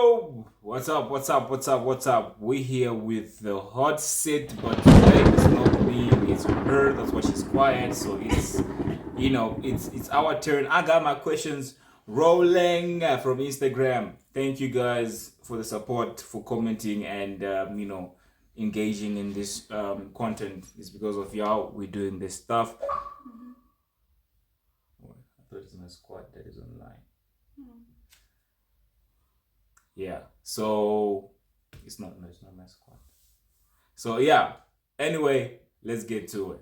Yo, what's up? We here with the hot seat, but today it's not me, it's her. That's why she's quiet. So it's our turn. I got my questions rolling from Instagram. Thank you guys for the support, for commenting, and engaging in this content. It's because of y'all we're doing this stuff. Oh, I thought it's my squad that is online. Yeah, so it's not my squad. So yeah, anyway, let's get to it.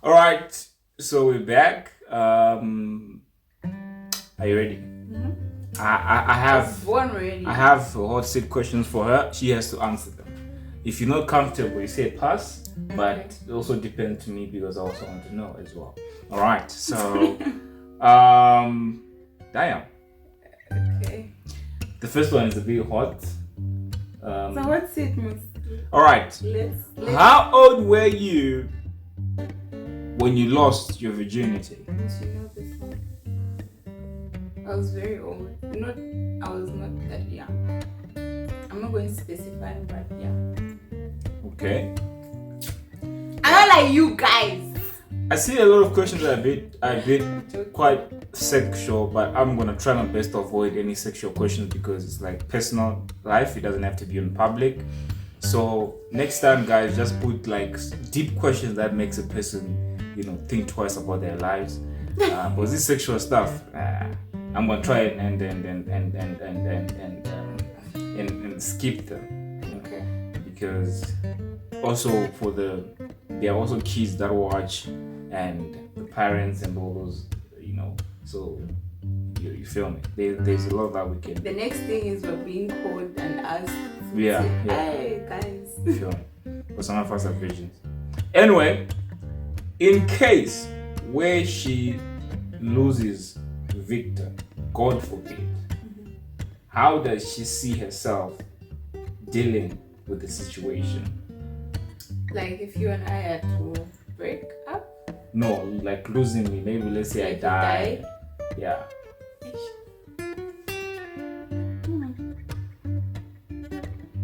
All right, so we're back. Are you ready? I have Born ready. I have hot seat questions for her. She has to answer them. If you're not comfortable, you say pass. But it also depends to me because I also want to know as well. All right, so Diane. Okay. The first one is a bit hot. So what's it, Miss? All right. Let's How old were you when you lost your virginity? You know this one. I was very old. I was not that young. I'm not going to specify, but yeah. Okay. I'm not like you guys. I see a lot of questions that are a bit quite sexual, but I'm gonna try my best to avoid any sexual questions because it's like personal life. It doesn't have to be in public. So next time, guys, just put like deep questions that makes a person, think twice about their lives. Because this sexual stuff, I'm gonna try it and skip them. Okay. Because also there are also kids that watch and the parents and all those, so you feel me? There's a lot that we can. The next thing is we're being called and asked. Yeah. Hey guys. You feel me? But some of us are virgins. Anyway, in case where she loses Victor, God forbid, how does she see herself dealing with the situation? Like if you and I had to break up? No, like losing me. Maybe let's say Like I die. Yeah.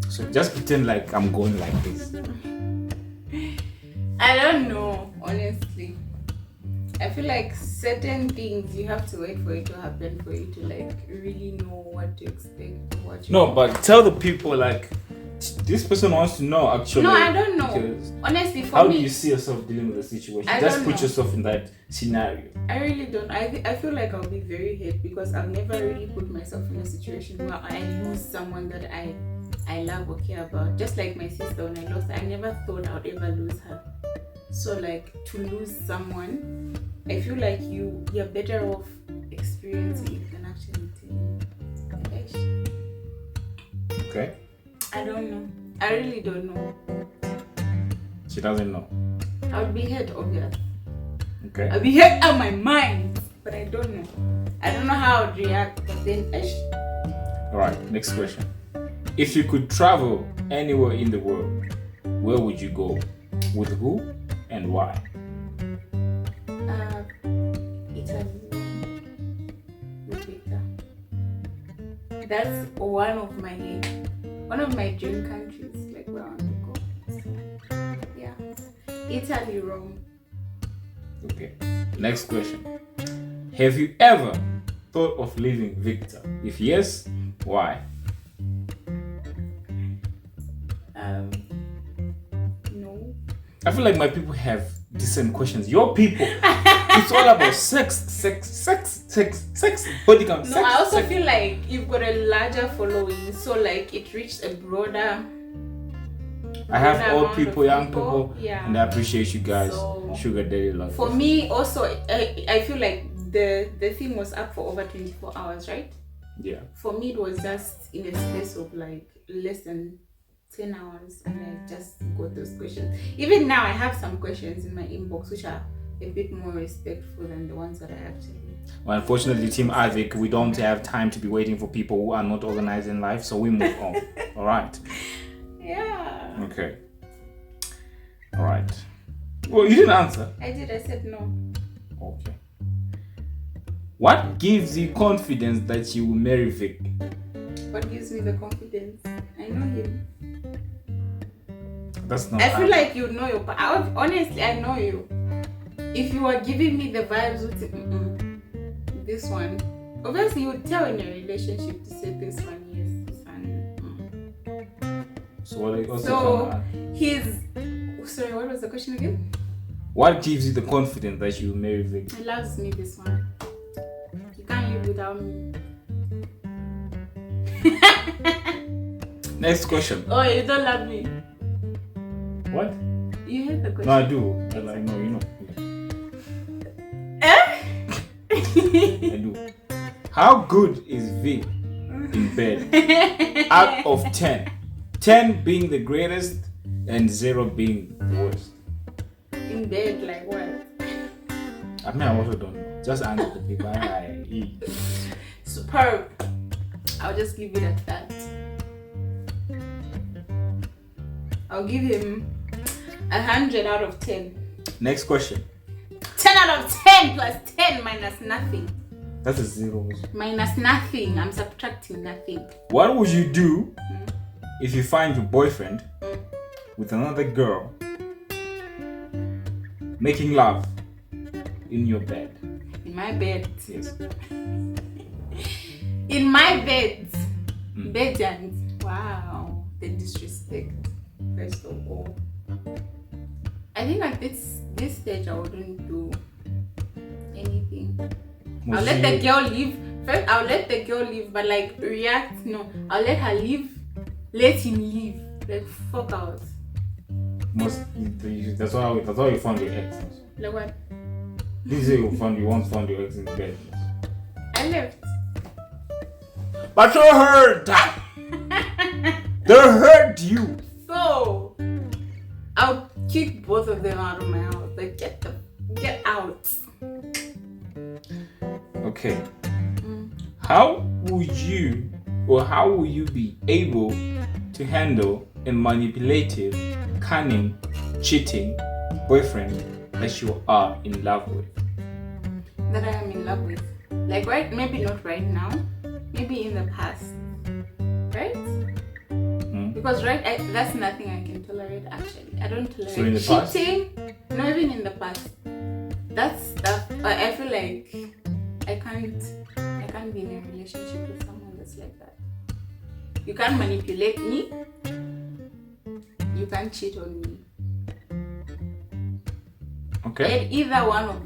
So just pretend like I'm going like this. I don't know, honestly. I feel like certain things you have to wait for it to happen for you to like really know what to expect. But tell the people like this person wants to know actually. No, I don't know. Honestly, for how me, do you see yourself dealing with the situation? I Just don't put know. yourself in that scenario. I really don't. I feel like I'll be very hurt because I've never really put myself in a situation where I lose someone that I love or care about. Just like my sister, when I lost her, I never thought I would ever lose her. So like to lose someone, I feel like you're better off experiencing it than actually telling. Okay. I don't know. I really don't know. She doesn't know. I would be hurt, obviously. Okay. I'd be hurt out of my mind, but I don't know. I don't know how I would react, but then Alright, next question. If you could travel anywhere in the world, where would you go? With who and why? Italy with Victor. That's one of my dream countries, like where I want to go. So, yeah. Italy, Rome. Okay. Next question. Have you ever thought of leaving Victor? If yes, why? No. I feel like my people have decent questions. Your people, it's all about sex, body count. No, I also feel like you've got a larger following, so like it reached a broader. I have old amount people, of young people, yeah. and I appreciate you guys. So, Sugar daddy love. for me, also, I feel like the thing was up for over 24 hours, right? Yeah. For me, it was just in a space of like less than 10 hours, and I just got those questions. Even now, I have some questions in my inbox which are a bit more respectful than the ones that I actually. Well, unfortunately, Team Ivyic, we don't have time to be waiting for people who are not organized in life, so we move on. All right. Yeah. Okay. All right. Well, you didn't answer. I did. I said no. Okay. What gives you confidence that you will marry Vic? What gives me the confidence? I know him. That's not. I feel like you know your. Honestly, I know you. If you are giving me the vibes with this one, obviously you would tell in a relationship to say this one yes, this one. So what are you also So he's. Sorry, what was the question again? What gives you the confidence that you will marry Vic? He loves me. This one. You can't live without me. Next question. Oh, you don't love me. What? You heard the question. No, I do. I know, you know. I do. How good is Vic in bed? Out of 10. 10 being the greatest and 0 being the worst. In bed, like what? I mean, I also don't know. Just answer the people. Superb. I'll just leave it at that. I'll give him 100 out of 10. Next question. 10 out of 10 plus 10 minus nothing. That's a 0. Minus nothing. I'm subtracting nothing. What would you do if you find your boyfriend with another girl making love in your bed? In my bed. Yes. In my bed. Bed and wow, the disrespect. First of all, I think at this stage I wouldn't do anything. I'll let the girl leave. First, I'll let the girl leave, but like react. No, I'll let her leave. Let him leave. Like fuck out. That's how you found your ex. Like what? This is how you once found your ex in bed. I left. But you hurt. They hurt you. So I'll kick both of them out of my house. Like get out. Okay. How will you be able to handle a manipulative, cunning, cheating boyfriend that you are in love with? That I am in love with. Like maybe not right now. Maybe in the past. Right? Because that's nothing I can tolerate actually. I don't tolerate cheating. Not even in the past. That's stuff. I feel like I can't be in a relationship with someone that's like that. You can't manipulate me. You can't cheat on me. Okay. And either one of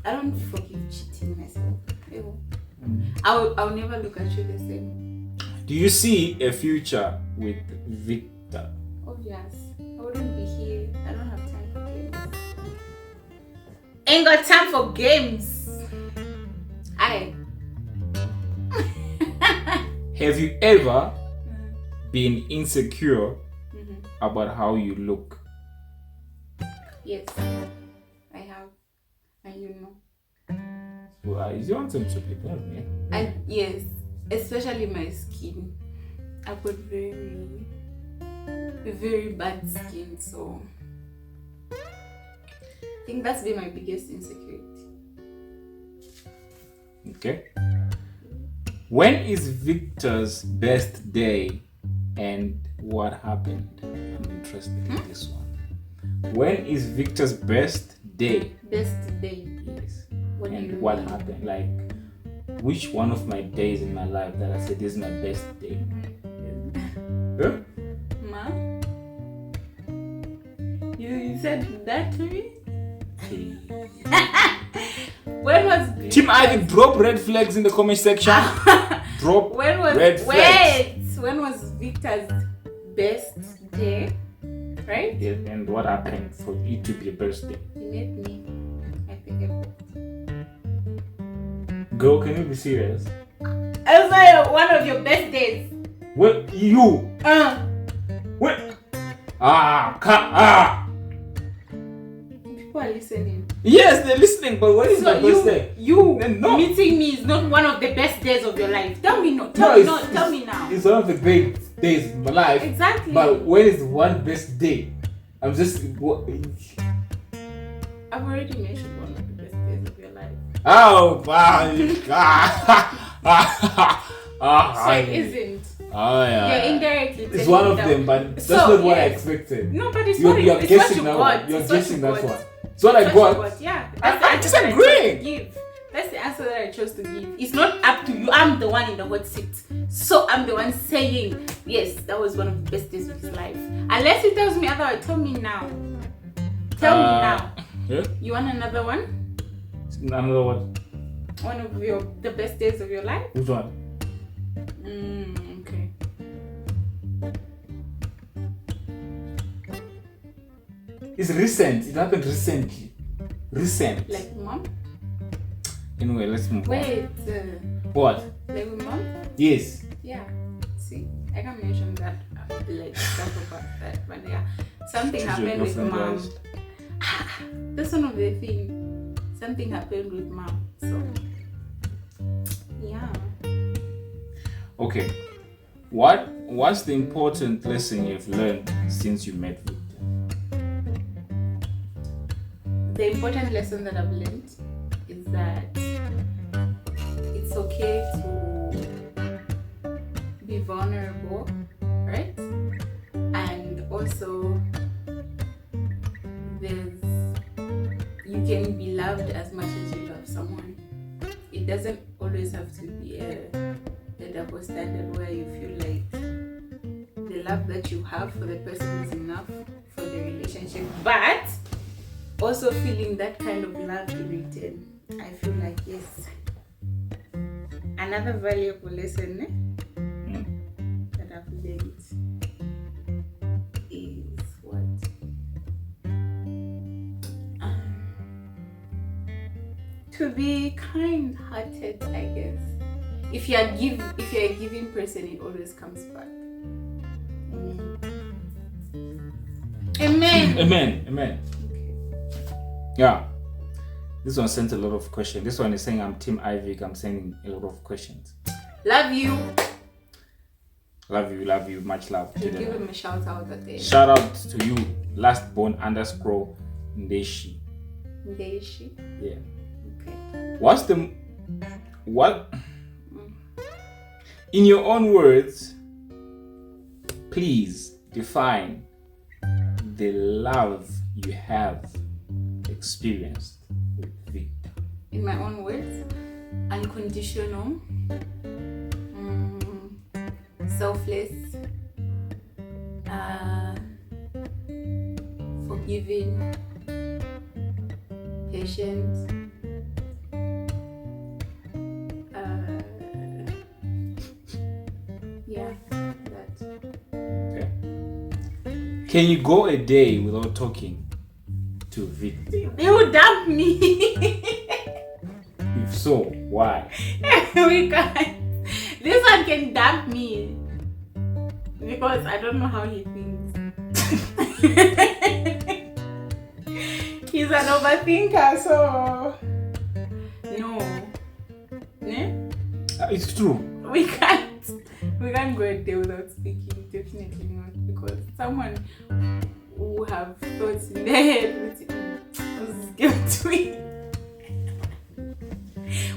I don't forgive cheating myself. Ew. I'll never look at you the same. Do you see a future with Victor? Oh yes. I wouldn't be here. I don't have time for games. Ain't got time for games. Have you ever been insecure about how you look? Yes, I have. And you know. Well, is your answer to be tell me? And yes, especially my skin. I've got very, very bad skin, so I think that's been my biggest insecurity. Okay. When is Victor's best day and what happened? I'm interested in this one. When is Victor's best day? Best day? Yes. What What happened? Like, which one of my days in my life that I said this is my best day? Huh? Ma? You said that to me? Okay. When was Team Ivy, drop red flags in the comment section. Drop red flags. When was Victor's best day? Right? Yes, and what happened for it to be a birthday? He made me. I think Girl, can you be serious? it was one of your best days. What you? What? People are listening. Yes, they're listening, but what is the best day? You No. meeting me is not one of the best days of your life. Tell me no. Tell me now. It's one of the great days in my life. Exactly. But when is the one best day? I'm just. I've already mentioned one of the best days of your life. Oh, my God. So it isn't. Oh, yeah. You're indirectly. It's one of them, but that's not what I expected. No, but it's You're what you guessing got. that one. You're It's guessing what that you one. got. It's what I That's got. what you got. Yeah. I'm That's the answer that I chose disagreeing. to give. That's the answer that I chose to give. It's not up to you. I'm the one in the hot seat. So I'm the one saying, yes, that was one of the best days of his life. Unless he tells me otherwise, tell me now. Tell me now. Yeah? You want another one? Another one. One of the best days of your life? Which one? Okay. It's recent. It happened recently. Recent. Like mom? Anyway, let's move on. Wait. What? Like with mom? Yes. Yeah. See, I can mention that. Like stuff about that, but yeah, something Choose your happened with girlfriend, mom. guys. That's one of the things. Something happened with mom. So yeah. Okay. What's the important lesson you've learned since you met Victor? The important lesson that I've learned is that it's okay to be vulnerable, right? And also you can be loved as much as you love someone. It doesn't always have to be a double standard where you feel like the love that you have for the person is enough for the relationship, but also feeling that kind of love in return. I feel like, yes, another valuable lesson that I've learned is what to be kind-hearted, I guess. If you're a giving person, it always comes back. Amen. Amen. Okay. Yeah. This one sent a lot of questions. This one is saying I'm Team Ivyic. I'm sending a lot of questions. Love you. Love you. Much love. You give him a shout out at the end. Shout out to you, lastborn_Ndeshi. Ndeshi. Yeah. Okay. What? In your own words, please define the love you have experienced with Victor. In my own words, unconditional, selfless, forgiving, patient, yeah, that. Okay. Can you go a day without talking to Victor? You dump me. If so, why? We can't. This one can dump me because I don't know how he thinks. He's an overthinker, so no. It's true. We can't go a day without speaking. Definitely not, because someone who have thoughts in their head was guilty.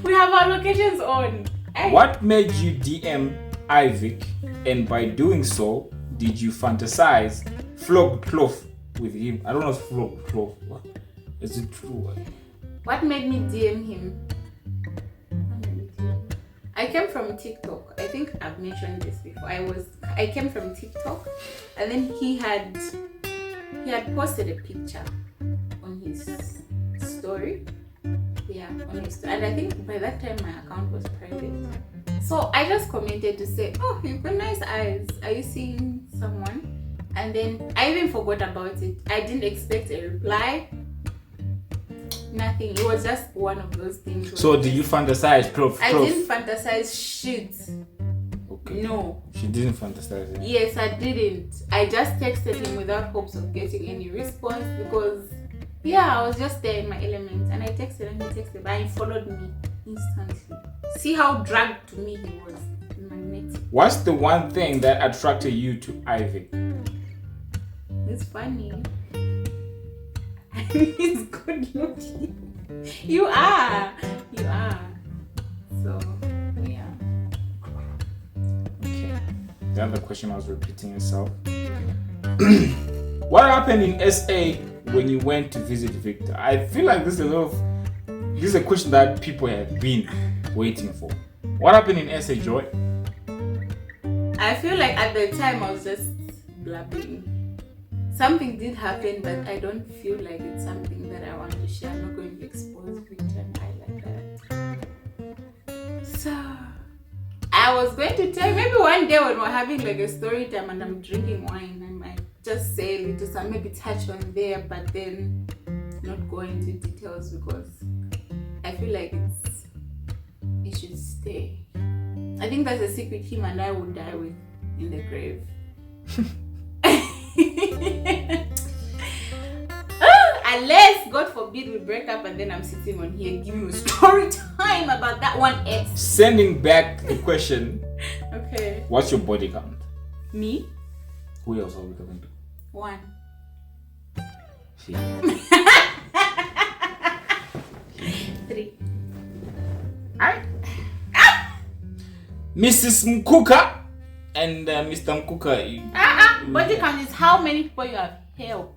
We have our locations on. What made you DM Ivyic, and by doing so, did you fantasize flog cloth with him? I don't know if flog cloth. Is it true? What made me DM him? I came from TikTok. I think I've mentioned this before. I came from TikTok, and then he had posted a picture on his story. Yeah, on his story. And I think by that time my account was private. So I just commented to say, "Oh, you've got nice eyes. Are you seeing someone?" And then I even forgot about it. I didn't expect a reply. Nothing. It was just one of those things. So did you fantasize cloth? I didn't fantasize shit. Okay. No. She didn't fantasize it. Yes, I didn't. I just texted him without hopes of getting any response because, yeah, I was just there in my element. And I texted and he texted and he followed me instantly. See how dragged to me he was. Magnetic. What's the one thing that attracted you to Ivyic? It's funny. he's good looking. You are. So yeah. Okay. The other question was repeating itself. What happened in SA when you went to visit Victor? I feel like this is a question that people have been waiting for. What happened in SA, Joy? I feel like at the time I was just blabbing. Something did happen, but I don't feel like it's something that I want to share. I'm not going to expose Victor and I like that. So I was going to tell, maybe one day when we're having like a story time and I'm drinking wine, I might just say a little, some maybe touch on there, but then not go into details because I feel like it should stay. I think that's a secret him and I would die with in the grave. Unless, God forbid, we break up and then I'm sitting on here giving you a story time about that one ex. Sending back the question. Okay. What's your body count? Me? Who else are we talking to? 1. See. 3. Mrs. Mkuka and Mr. Mkuka. Body count is how many people you have helped.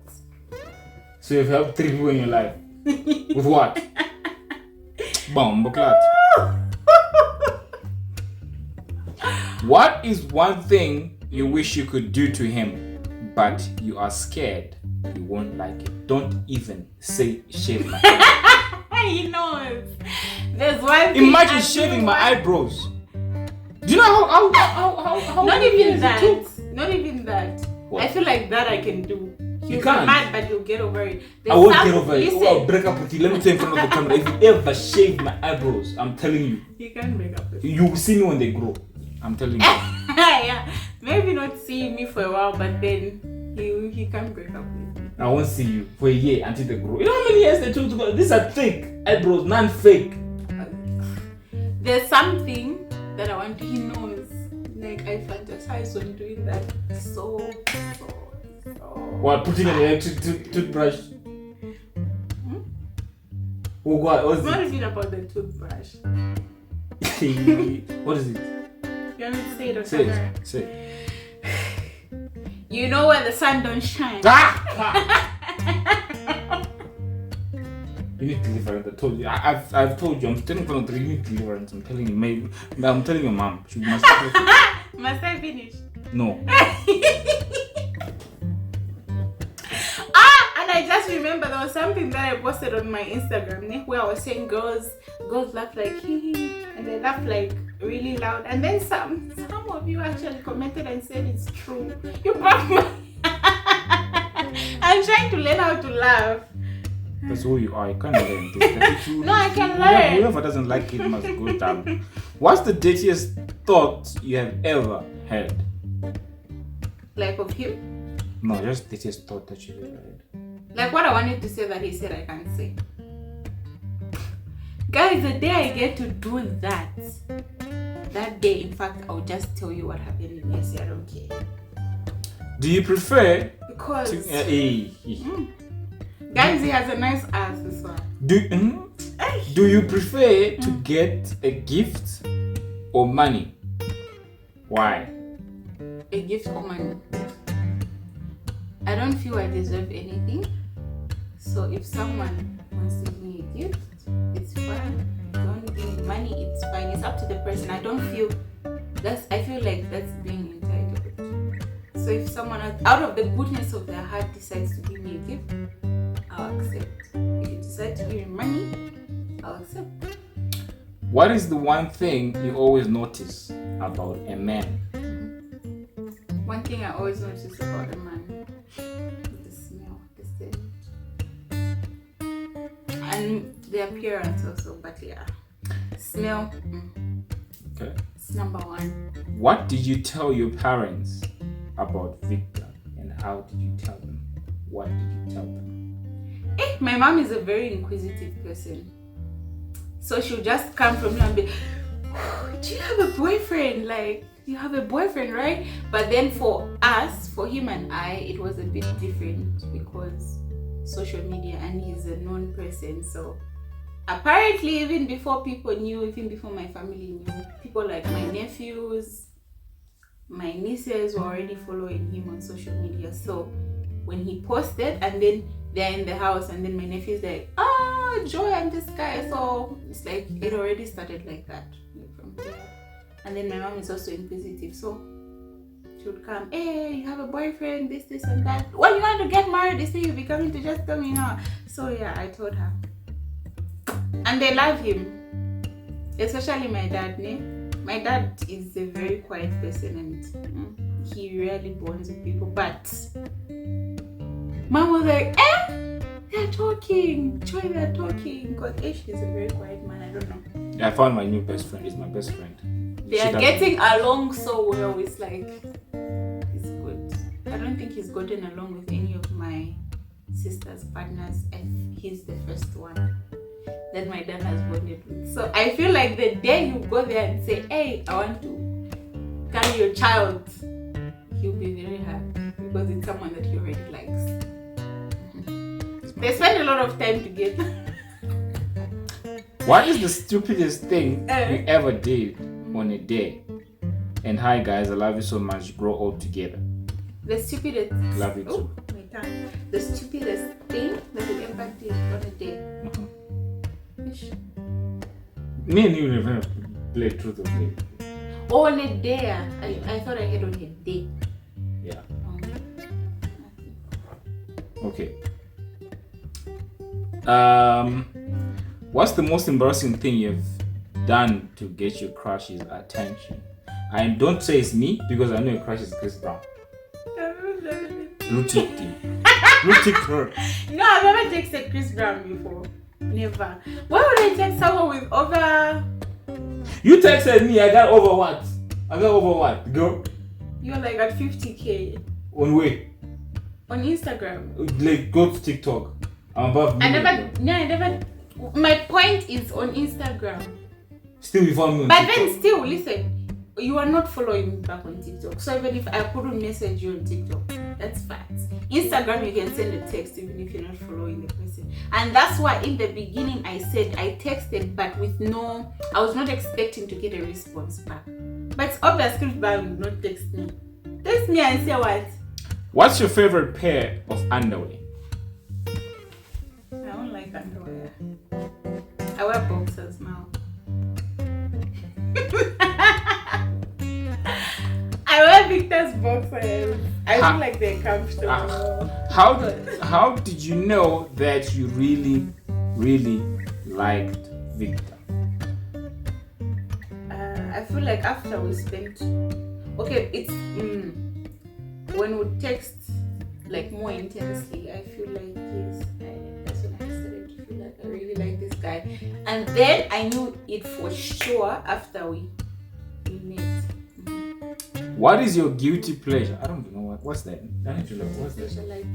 So you've helped 3 people in your life. With what? Bomboclat. What is one thing you wish you could do to him, but you are scared you won't like it? Don't even say shave my head. He knows. There's one thing. Imagine shaving my eyebrows. Do you know how Not even it that. took? Not even that. What? I feel like that I can do. You can't. Mad, but you'll get over it. I won't get over it. Oh, I'll break up with you. Let me tell you in front of the camera. If you ever shave my eyebrows, I'm telling you. You can't break up with me. You will see me when they grow. I'm telling you. Yeah. Maybe not see me for a while, but then he can't break up with me. I won't see you for a year until they grow. You know how many years they took to grow? These are fake eyebrows, non-fake. There's something that I want to, he knows. Like I fantasize on doing that so. What, putting an electric toothbrush? Oh God, what is It's not it? even about the toothbrush. What is it? You want me to say it on Say camera? it. Say it. You know where the sun don't shine. You need deliverance. I told you. I've told you. I'm standing in front of you. You need deliverance. I'm telling you. Maybe I'm telling your mom. She must. Must I finish? No. And I just remember there was something that I posted on my Instagram where I was saying girls laugh like hee, and they laugh like really loud. And then some of you actually commented and said it's true. You broke my. I'm trying to learn how to laugh. That's who you are. You can't learn this. No, I can learn. Whoever doesn't like it must go down. What's the dirtiest thought you have ever had? Like of him? No, just dirtiest thought that you've ever had. Like what I wanted to say that he said I can't say. Guys, the day I get to do that day, in fact, I'll just tell you what happened in SA. I don't care. Do you prefer Because guys, he has a nice ass as well. Do you prefer to get a gift or money? Why? A gift or money? I don't feel I deserve anything. So if someone wants to give me a gift, it's fine. If they want to give me money, it's fine. It's up to the person. I feel like that's being entitled. So if someone out of the goodness of their heart decides to give me a gift, I'll accept. If you decide to give me money, I'll accept. What is the one thing you always notice about a man? One thing I always notice about a man is the smell, the scent, and the appearance also. But yeah, smell. Okay. It's number 1. What did you tell your parents about Victor, and how did you tell them? What did you tell them? My mom is a very inquisitive person, so she'll just come from here and be, "Do you have a boyfriend? Like, you have a boyfriend, right?" But then for us, for him and I, it was a bit different because social media, and he's a known person. So apparently, even before people knew, even before my family knew, people like my nephews, my nieces were already following him on social media. So when he posted, and then they're in the house, and then my nephew's like, Joy and this guy. So it's like it already started like that from there. And then my mom is also inquisitive, so she would come, hey, you have a boyfriend, this and that. When you want to get married, this thing, you'll be coming to just tell me now. So yeah, I told her. And they love him, especially my dad. My dad is a very quiet person, and he rarely bonds with people. But mom was like, they're talking. Joy, they're talking. Because she's a very quiet man. I don't know. I found my new best friend. He's my best friend. They are getting along so well. It's like, it's good. I don't think he's gotten along with any of my sister's partners, and he's the first one that my dad has bonded with. So I feel like the day you go there and say, hey, I want to carry your child, he'll be very happy because it's someone that he already likes. They spend a lot of time together. What is the stupidest thing you ever did on a day? And hi guys, I love you so much. Grow old together. The stupidest. Love you too. My tongue. The stupidest thing that you ever did on a day. Me and you never played truth or dare. Oh, on a day. I thought I had on a day. Yeah. Okay. What's the most embarrassing thing you've done to get your crush's attention? And don't say it's me because I know your crush is Chris Brown. Blue tick team. Blue tick her. No, I've never texted Chris Brown before. Never. Why would I text someone with over? You texted me. I got over what? Girl. You're like at 50K. On way. On Instagram. Like go to TikTok. I'm above. I never. My point is on Instagram. Still you follow me on but TikTok. Then still, listen. You are not following me back on TikTok. So even if I couldn't message you on TikTok, that's facts. Instagram, you can send a text even if you're not following the person. And that's why in the beginning I said I texted, but I was not expecting to get a response back. But it's obvious Chris Brown will not text me. Text me and say what? What's your favorite pair of underwear? I don't like underwear. I wear boxers now. I wear Victor's boxers. I feel like they're comfortable. How did you know that you really, really liked Victor? I feel like after we spent, it's when we text like more intensely, I feel like yes, that's when I started to feel like I really like this guy, and then I knew it for sure after we met. What is your guilty pleasure? I don't know what's that. I need to know what's that. Like,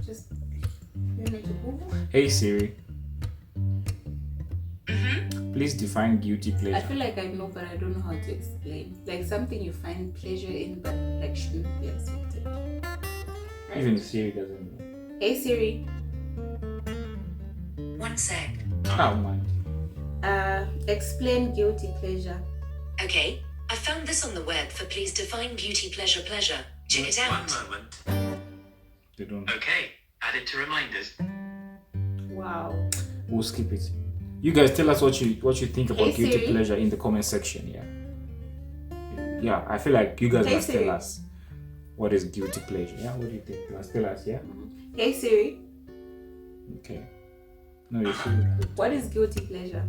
just you need to Google. Hey Siri. Please define guilty pleasure. I feel like I know, but I don't know how to explain. Like something you find pleasure in, but like shouldn't be accepted. Right? Even Siri doesn't know. Hey Siri. 1 sec. Oh man. Explain guilty pleasure. Okay, I found this on the web for please define guilty pleasure. Check it out. 1 moment. They don't know. Okay, add it to reminders. Wow. We'll skip it. You guys tell us what you think about Hey, guilty Siri. pleasure in the comment section. Yeah, I feel like you guys Hey, must Siri. tell us what is guilty pleasure. Yeah, what do you think? You must tell us. Yeah. Hey Siri. Okay. No, you Siri. What is guilty pleasure?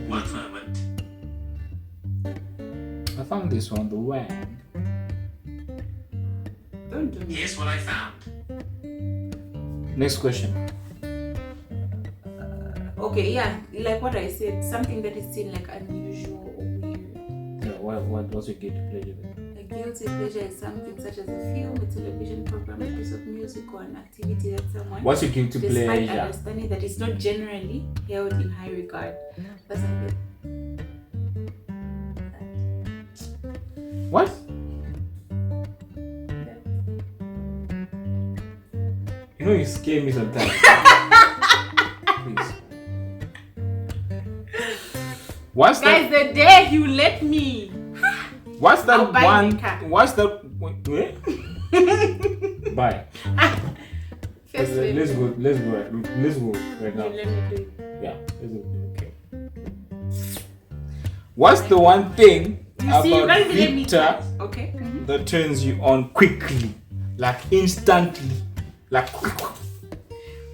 1 moment. I found this on the web. Don't do me. Here's what I found. Next question. Okay, yeah, like what I said, something that is seen like unusual or weird. Yeah, what's your guilty pleasure then? A guilty pleasure is something such as a film, a television program, a piece of music, or an activity that someone, What's your guilty despite pleasure? understanding that it's not generally held in high regard. But something. What? You know you scare me sometimes. Please. What's Guys, that? the day you let me. What's that I'll buy one? the car. What's that? Wait. Bye. First Let's go. Let's go. Let's go right now. You let me do it. Yeah. Let's go. Okay. What's the one thing You see, you about guys let me Victor touch. Okay. that turns you on quickly, like instantly, like quick?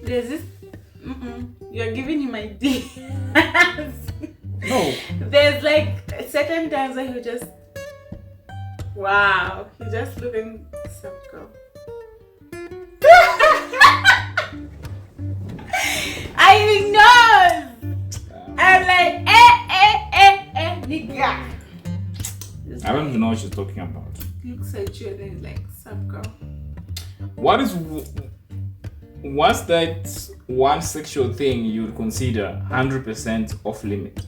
There's this. You're giving him my D. No. There's like certain times that you just. Wow. You just looking so cool. I know. I'm like, nigga. I don't even know what she's talking about. Looks at you and then he's like, sup, girl. What's that one sexual thing you would consider 100% off limit?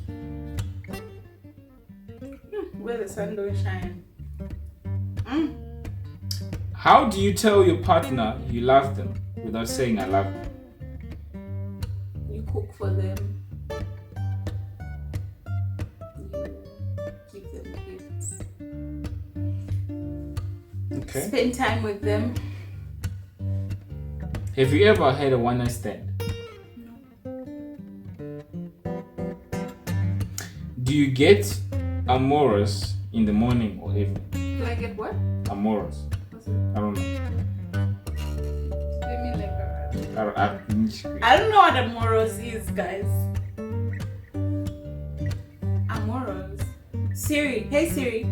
Where the sun don't shine. How do you tell your partner you love them without saying I love you? You cook for them. You give them gifts. Okay. Spend time with them. Have you ever had a one night stand? Do you get amorous in the morning or evening? Do I get what? Amorous. What's it? I don't know. Give me like a... I I don't know what amoros is, guys. Amoros. Siri. Hey, Siri.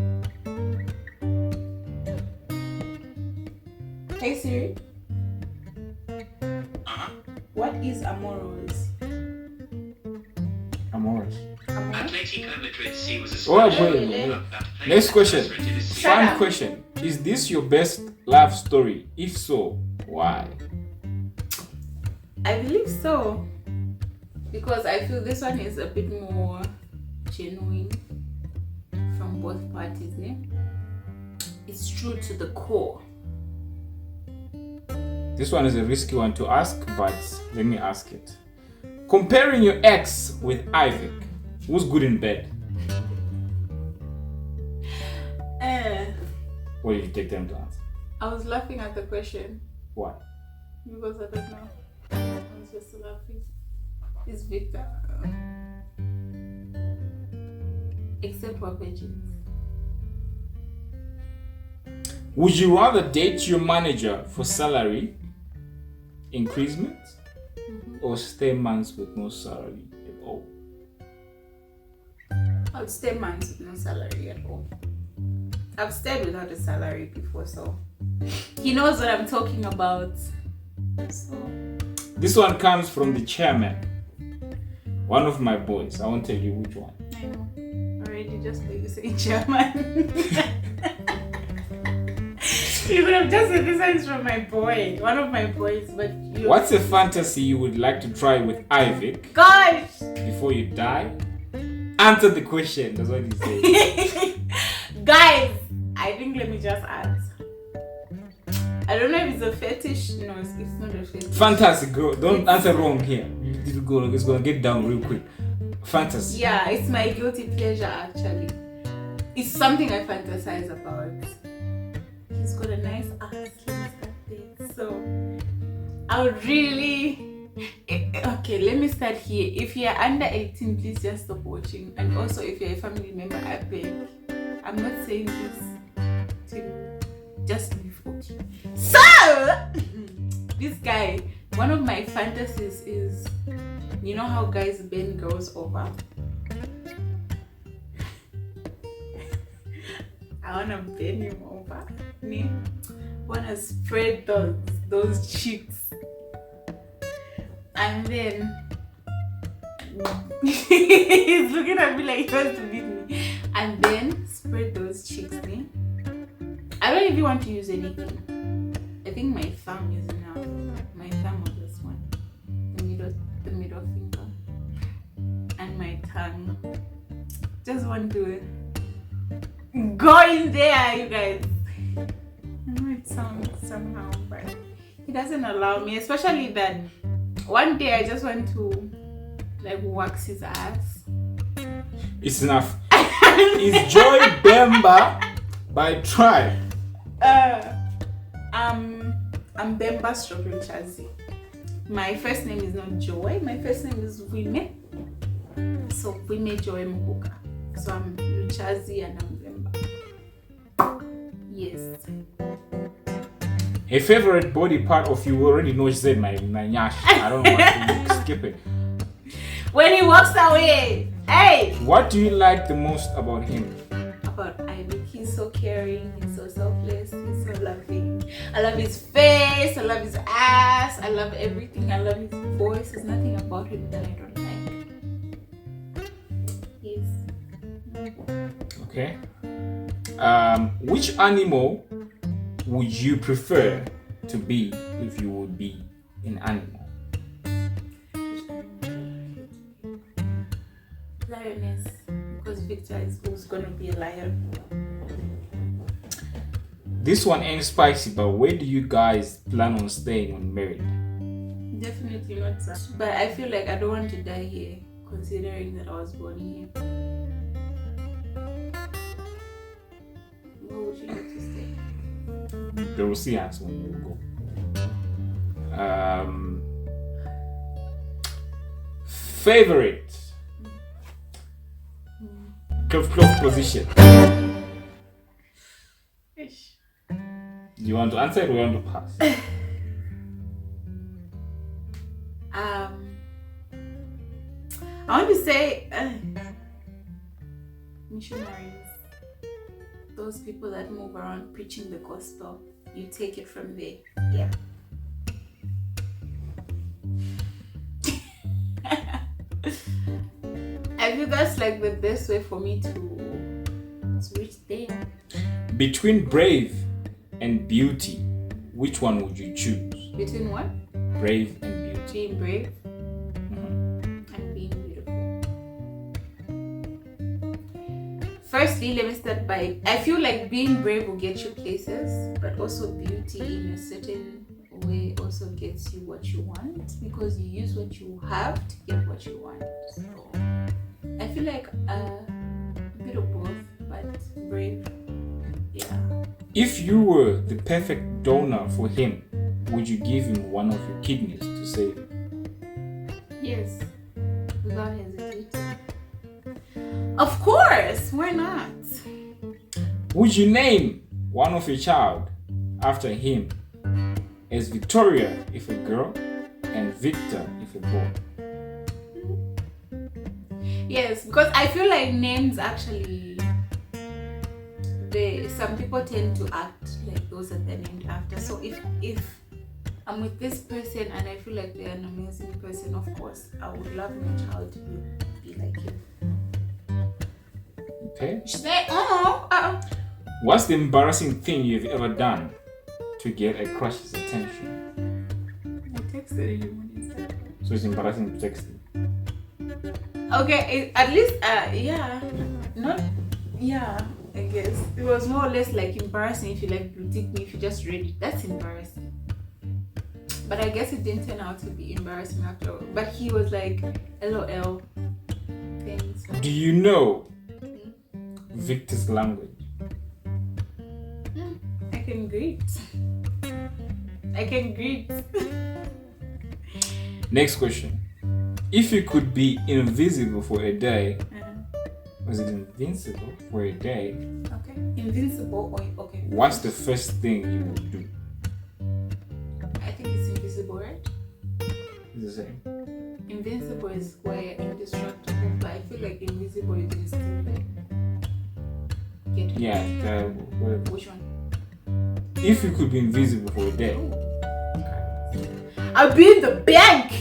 Hey, Siri. What is amoros? amorous. Atletico Madrid C was a Oh, Spanish wait. club that played Next in question. the Eredivisie. Shut Fun up. question. Is this your best love story? If so, why? I believe so. Because I feel this one is a bit more genuine from both parties. Eh? It's true to the core. This one is a risky one to ask, but let me ask it. Comparing your ex with Ivyic, who's good in bed? Or did you take them to answer? I was laughing at the question Why? because I don't know. I was just laughing. It's Victor. Except for virgins. Would you rather date your manager for salary increasement or stay months with no salary at all? I'll stay months with no salary at all. I've stayed without a salary before, so he knows what I'm talking about. So This one comes from the chairman, one of my boys. I won't tell you which one. I know. Already just like you say German. You could have just said this one is from my boy. One of my boys, but you What's a fantasy you would like to try with Ivyic gosh! before you die? Answer the question. That's what he said. Guys, I think let me just ask. I don't know if it's a fetish. No, it's not a fetish. Fantasy, girl. Don't answer wrong here. It's gonna get down real quick. Fantasy. Yeah, it's my guilty pleasure actually. It's something I fantasize about. He's got a nice ass. Let me start there. So I would really. Okay, let me start here. If you're under 18, please just stop watching. And also, if you're a family member, I beg. I'm not saying this to just leave. Okay. So this guy, one of my fantasies is, you know how guys bend girls over. I wanna bend him over. Me, wanna spread those cheeks, and then he's looking at me like he wants to beat me, and then spread those cheeks. Me, I don't even want to use anything. I think my thumb is enough. My thumb or this one, the middle finger, and my tongue. Just want to going there, you guys. I know it sounds somehow, but he doesn't allow me. Especially that one day I just want to like wax his ass. It's enough. Is Joy Bemba by tribe? I'm Bemba stroke Chazi. My first name is not Joy. My first name is Wime. So Wime Joy Mbuka. So I'm Luchazi and I'm Bemba. Yes. A favorite body part of you already know. She said my nyash. I don't know why to skip it. When he walks away, hey. What do you like the most about him? About Ivyic, he's so caring, he's so selfless, he's so loving. I love his face, I love his ass, I love everything, I love his voice. There's nothing about him that I don't like. Yes. Okay. Which animal would you prefer to be if you would be an animal? Lioness, because Victor is who's gonna be a lion. This one ain't spicy, but where do you guys plan on staying when married? Definitely not that. But I feel like I don't want to die here, considering that I was born here. Where would you like to stay? They will see us when we go. Favorite clove position. Ish. Do you want to answer it or you want to pass? I want to say missionaries. Those people that move around preaching the gospel. You take it from there. Yeah. I feel that's like the best way for me to reach there. Between brave and beauty, which one would you choose? Between what? Brave and beauty. Being brave and being beautiful. Firstly, let me start by I feel like being brave will get you places, but also beauty in a certain way also gets you what you want, because you use what you have to get what you want. So I feel like a bit of both, but brave. Yeah. If you were the perfect donor for him, would you give him one of your kidneys to save him? Yes. Without hesitating. Of course, why not? Would you name one of your child after him, as Victoria if a girl and Victor if a boy? Yes, because I feel like names actually, some people tend to act like those that they're named after. So if I'm with this person and I feel like they're an amazing person, of course I would love my child to be like him. Okay. She's like, oh. What's the embarrassing thing you've ever done to get a crush's attention? I texted him when he said. So it's embarrassing to text him. Okay, at least, yeah, not, yeah, I guess. It was more or less like embarrassing if you like boutique me, if you just read it. That's embarrassing. But I guess it didn't turn out to be embarrassing after all. But he was like, LOL, things. Do you know Victor's language? I can greet. Next question. If you could be invisible for a day, was it invincible for a day? Okay. Invincible or okay. What's the first thing you would do? I think it's invisible, right? It's the same. Invincible is where you're indestructible, but I feel like invisible you can still like get him. Yeah, whatever. Which one? If you could be invisible for a day. I'll be in the bank.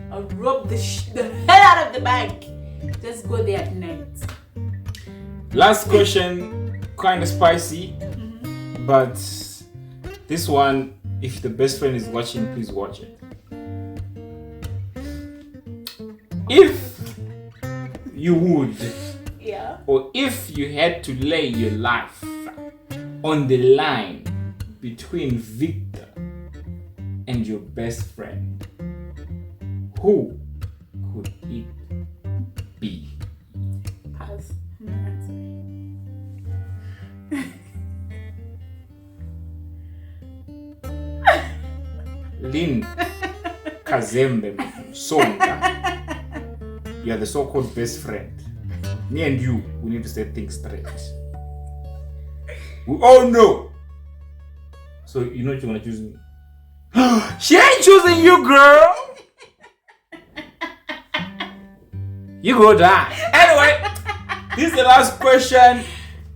I'll rob the hell out of the bank. Just go there at night. Last question, kind of spicy, but this one, if the best friend is watching, please watch it. If you would Yeah. or if you had to lay your life on the line between Victor and your best friend, who could it be? Pass. I'm not answering. Lynn Kazembe Songa, you are the so-called best friend. Me and you, we need to set things straight. We all know. So you know you're gonna choose me. She ain't choosing you, girl. You go die. Anyway, this is the last question.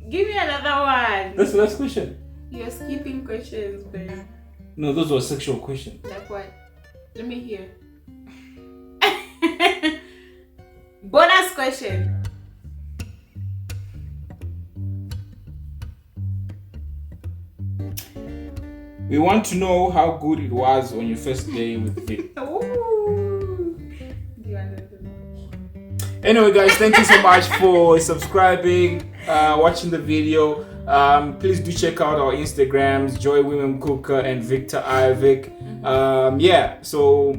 Give me another one. That's the last question. You're skipping questions, babe. No, those were sexual questions. Like what? Let me hear. Bonus question. We want to know how good it was on your first day with Vic. Ooh. Do you want to know? Anyway, guys, thank you so much for subscribing, watching the video. Please do check out our Instagrams, Joy Women Cooker and Joy&Ivyic. Yeah, so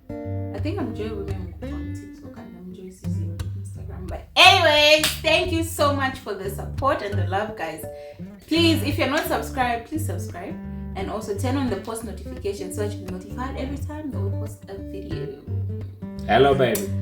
I think I'm Joy Women on TikTok and I'm Joy CC on Instagram. But anyways, thank you so much for the support and the love, guys. Please, if you're not subscribed, please subscribe. And also turn on the post notification so that you'll be notified every time that we post a video. hello, baby.